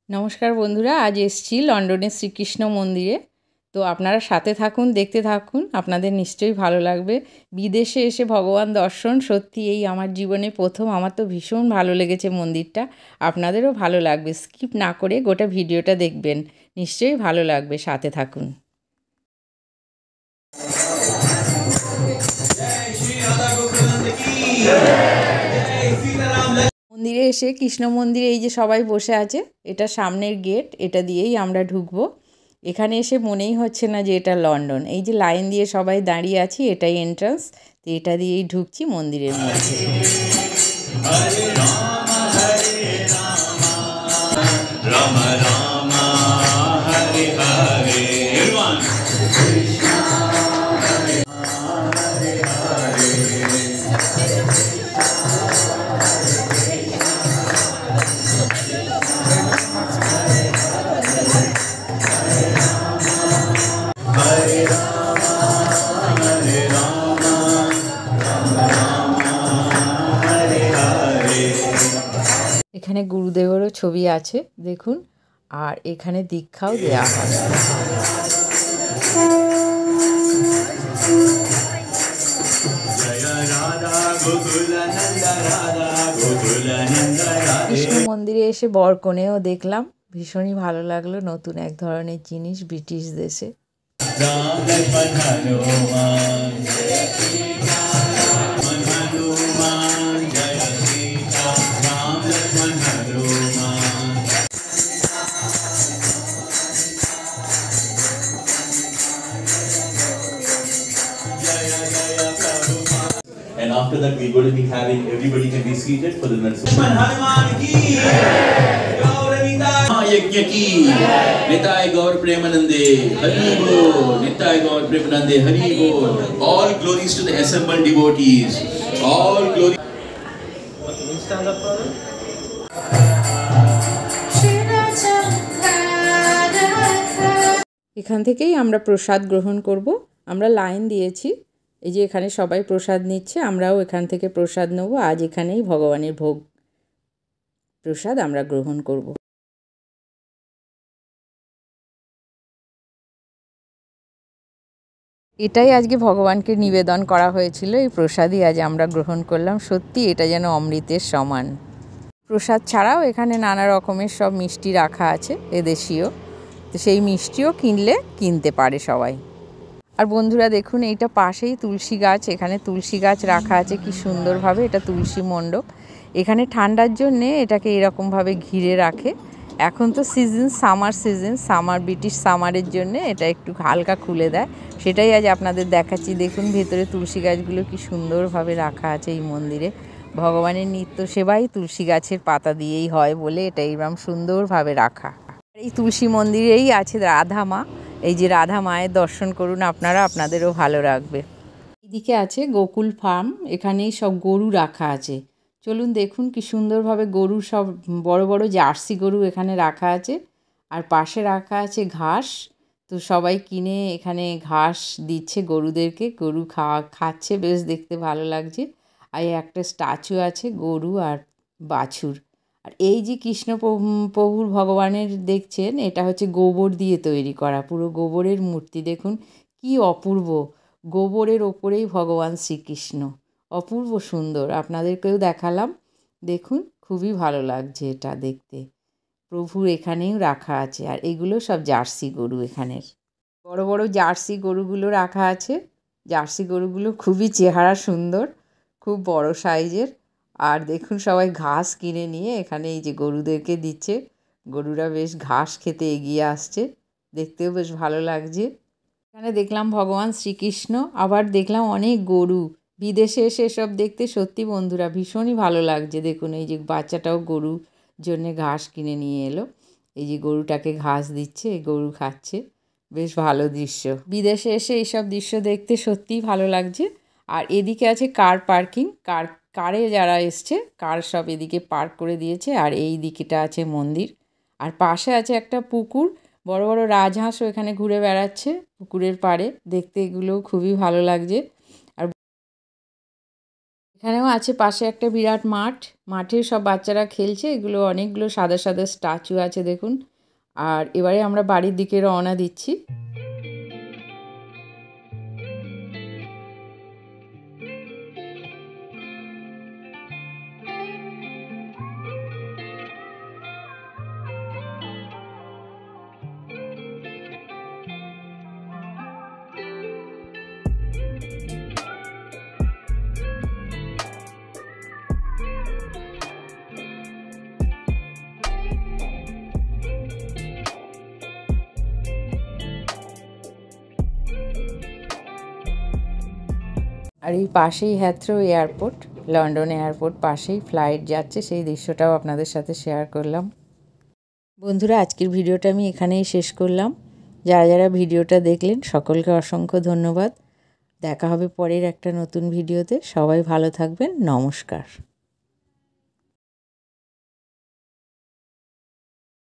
নমস্কার বন্ধুরা, আজ এসেছি লন্ডনের শ্রীকৃষ্ণ মন্দিরে। তো আপনারা সাথে থাকুন, দেখতে থাকুন, আপনাদের নিশ্চয়ই ভালো লাগবে। বিদেশে এসে ভগবান দর্শন সত্যি এই আমার জীবনে প্রথম। আমার তো ভীষণ ভালো লেগেছে মন্দিরটা, আপনাদেরও ভালো লাগবে। স্কিপ না করে গোটা ভিডিওটা দেখবেন, নিশ্চয়ই ভালো লাগবে, সাথে থাকুন। মন্দিরে এসে কৃষ্ণ মন্দিরে এই যে সবাই বসে আছে, এটা সামনের গেট, এটা দিয়েই আমরা ঢুকবো। এখানে এসে মনেই হচ্ছে না যে এটা লন্ডন। এই যে লাইন দিয়ে সবাই দাঁড়িয়ে আছি, এটাই এন্ট্রান্স। তো এটা দিয়েই ঢুকছি মন্দিরের মধ্যে। রাম রাম হরে হরে এখানে গুরুদেবেরও ছবি আছে দেখুন, আর এখানে দীক্ষাও দেয়া হয়। কৃষ্ণ মন্দিরে এসে বরকনেও দেখলাম, ভীষণই ভালো লাগলো। নতুন এক ধরনের জিনিস ব্রিটিশ দেশে। And after that, we're going to be having everybody can be seated for the Narasimha Hanuman ki Yajna ki Nitai Gaur Premanande Hari Bol Nitai Gaur Premanande Hari Bol. All glories to the assembled devotees. All glory. Stand up, brother. এখান থেকেই আমরা প্রসাদ গ্রহণ করব। আমরা line দিয়েছি, এই যে এখানে সবাই প্রসাদ নিচ্ছে, আমরাও এখান থেকে প্রসাদ নেব। আজ এখানেই ভগবানের ভোগ প্রসাদ আমরা গ্রহণ করব। এটাই আজকে ভগবানকে নিবেদন করা হয়েছিল, এই প্রসাদই আজ আমরা গ্রহণ করলাম। সত্যি এটা যেন অমৃতের সমান। প্রসাদ ছাড়াও এখানে নানা রকমের সব মিষ্টি রাখা আছে এদেশীয়, তো সেই মিষ্টিও কিনতে পারে সবাই। আর বন্ধুরা দেখুন, এইটা পাশেই তুলসী গাছ, এখানে তুলসী গাছ রাখা আছে কি সুন্দরভাবে। এটা তুলসী মণ্ডপ। এখানে ঠান্ডার জন্যে এটাকে এরকমভাবে ঘিরে রাখে। এখন তো সিজন সামার ব্রিটিশ সামারের জন্যে এটা একটু হালকা খুলে দেয়, সেটাই আজ আপনাদের দেখাচ্ছি। দেখুন ভেতরে তুলসী গাছগুলো কি সুন্দরভাবে রাখা আছে এই মন্দিরে। ভগবানের নিত্য সেবাই তুলসী গাছের পাতা দিয়েই হয় বলে এটা এইরকম সুন্দরভাবে রাখা। এই তুলসী মন্দিরেই আছে রাধা মা। এই যে রাধা মায়ের দর্শন করুন আপনারা, আপনাদেরও ভালো লাগবে। এইদিকে আছে গোকুল ফার্ম, এখানেই সব গরু রাখা আছে। চলুন দেখুন কি সুন্দরভাবে গরু, সব বড় বড় জার্সি গরু এখানে রাখা আছে। আর পাশে রাখা আছে ঘাস। তো সবাই কিনে এখানে ঘাস দিচ্ছে গরুদেরকে, গরু খাচ্ছে, বেশ দেখতে ভালো লাগছে। আর একটা স্ট্যাচু আছে গরু আর বাছুর। আর এই যে কৃষ্ণ প্রভুর ভগবানের দেখছেন, এটা হচ্ছে গোবর দিয়ে তৈরি করা, পুরো গোবরের মূর্তি। দেখুন কি অপূর্ব, গোবরের ওপরেই ভগবান শ্রীকৃষ্ণ, অপূর্ব সুন্দর। আপনাদেরকেও দেখালাম, দেখুন খুবই ভালো লাগছে এটা দেখতে। প্রভুর এখানেও রাখা আছে। আর এগুলো সব জার্সি গরু, এখানের বড় বড় জার্সি গরুগুলো রাখা আছে। জার্সি গরুগুলো খুবই চেহারা সুন্দর, খুব বড় সাইজের। আর দেখুন সবাই ঘাস কিনে নিয়ে এখানে এই যে গরুদেরকে দিচ্ছে। গরুরা বেশ ঘাস খেতে এগিয়ে আসছে, দেখতেও বেশ ভালো লাগছে। এখানে দেখলাম ভগবান শ্রীকৃষ্ণ, আবার দেখলাম অনেক গরু। বিদেশে এসে এসব দেখতে সত্যি বন্ধুরা ভীষণই ভালো লাগছে। দেখুন এই যে বাচ্চাটাও গরুর জন্যে ঘাস কিনে নিয়ে এলো। এই যে গরুটাকে ঘাস দিচ্ছে, গরু খাচ্ছে, বেশ ভালো দৃশ্য। বিদেশে এসে এইসব দৃশ্য দেখতে সত্যিই ভালো লাগছে। আর এদিকে আছে কার পার্কিং, কারে যারা এসছে কার সব এদিকে পার্ক করে দিয়েছে। আর এই দিকেটা আছে মন্দির। আর পাশে আছে একটা পুকুর, বড় বড় রাজহাঁসও এখানে ঘুরে বেড়াচ্ছে পুকুরের পাড়ে, দেখতে এগুলোও খুবই ভালো লাগছে। আর এখানেও আছে পাশে একটা বিরাট মাঠ, মাঠে সব বাচ্চারা খেলছে। এগুলো অনেকগুলো সাদা সাদা স্ট্যাচু আছে দেখুন। আর এবারে আমরা বাড়ির দিকে রওনা দিচ্ছি। আর এই পাশেই হ্যাথ্রো এয়ারপোর্ট, লন্ডন এয়ারপোর্ট পাশেই ফ্লাইট যাচ্ছে, সেই দৃশ্যটাও আপনাদের সাথে শেয়ার করলাম। বন্ধুরা, আজকের ভিডিওটা আমি এখানেই শেষ করলাম। যারা যারা ভিডিওটা দেখলেন সকলকে অসংখ্য ধন্যবাদ। দেখা হবে পরের একটা নতুন ভিডিওতে। সবাই ভালো থাকবেন। নমস্কার।